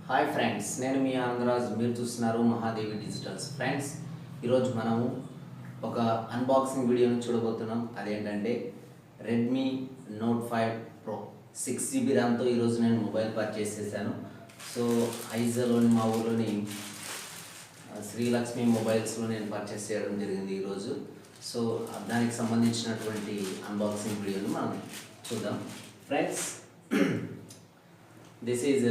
Hi friends, నేను మీ ఆంధ్రాజ్. మీరు చూస్తున్నారు మహాదేవి డిజిటల్స్. ఫ్రెండ్స్, ఈరోజు మనము ఒక అన్బాక్సింగ్ వీడియోని చూడబోతున్నాం. అదేంటంటే రెడ్మీ నోట్ 5 ప్రో 6GB ర్యామ్తో ఈరోజు నేను మొబైల్ పర్చేస్ చేశాను. సో ఐజాలోని మా ఊళ్ళోని శ్రీలక్ష్మి మొబైల్స్లో నేను పర్చేస్ చేయడం జరిగింది ఈరోజు. సో దానికి సంబంధించినటువంటి అన్బాక్సింగ్ వీడియోని మనం చూద్దాం. Friends, this is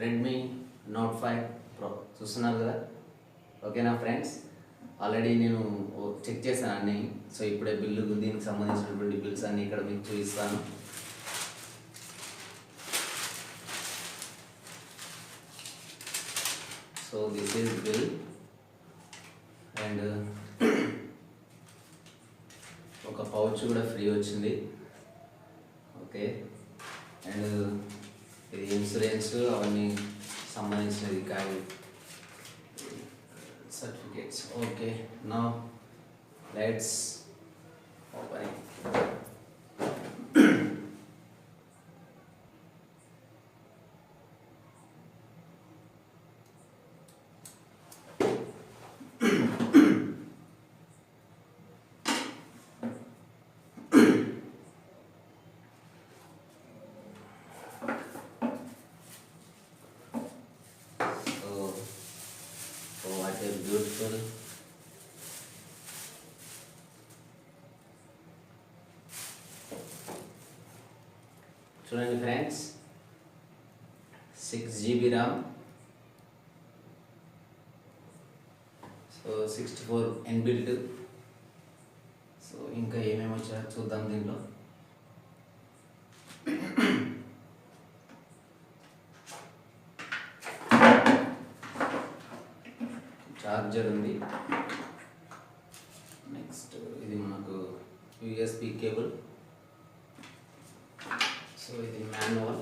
Redmi note 5 pro చూస్తున్నారు కదా. ఓకేనా ఫ్రెండ్స్, ఆల్రెడీ నేను చెక్ చేశాను అన్నీ. సో ఇప్పుడే బిల్లు, దీనికి సంబంధించినటువంటి బిల్స్ అన్నీ ఇక్కడ మీకు చూపిస్తాను. So this is bill and ఒక పౌచ్ కూడా ఫ్రీ వచ్చింది. ఓకే, అండ్ ఇది ఇన్సూరెన్స్ అవన్నీ సంబంధించినది కాదు, certificates. Okay, now let's open. What a beautiful చూడండి friends, 6GB RAM, so 64 inbuilt. So ఇంకా ఏమేమి వచ్చాయో చూద్దాం. దీంట్లో చార్జర్ ఉంది. నెక్స్ట్ ఇది మనకు యూఎస్బి కేబుల్. సో ఇది మాన్యువల్,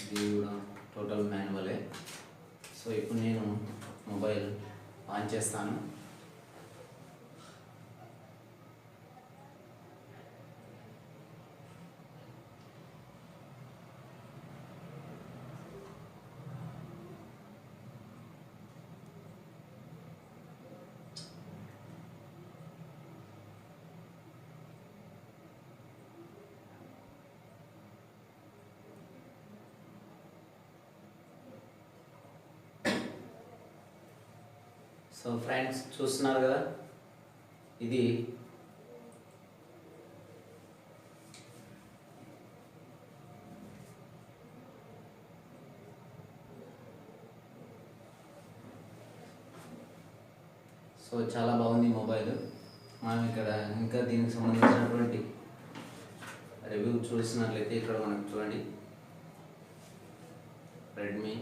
ఇది కూడా టోటల్ మాన్యువలే. సో ఇప్పుడు నేను మొబైల్ ఆన్ చేస్తాను. సో ఫ్రెండ్స్, చూస్తున్నారు కదా, ఇది సో చాలా బాగుంది మొబైల్. మనం ఇక్కడ ఇంకా దీనికి సంబంధించినటువంటి రివ్యూ చూసినట్లయితే ఇక్కడ మనకు చూడండి, Redmi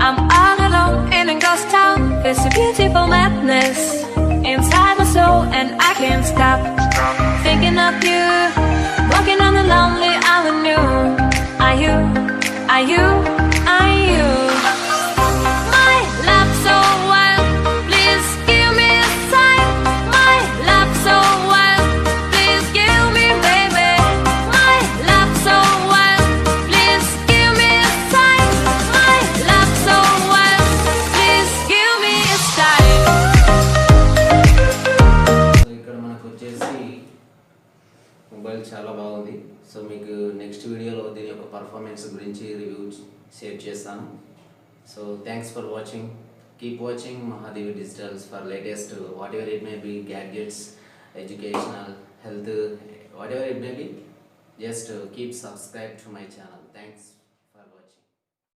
I'm all alone in a ghost town. There's a beautiful madness inside my soul, and I can't stop thinking of you. Walking on the lonely avenue. Are you? Are you? Are you? My love so wild, please give me a sign. My love so wild, please give me, baby. My love so wild, please give me a sign. My love so wild, please give me a sign. So ఇక్కడ మనకు వచ్చేసి mobile చాలా బాగుంది. So మీకు next వీడియోలో దీని యొక్క performance గురించి రివ్యూ షేర్ చేస్తాను. So thanks for watching. Keep watching Mahadevi Digitals for latest whatever it may be, gadgets, educational, health, whatever it may be. Just keep subscribe to my channel. Thanks.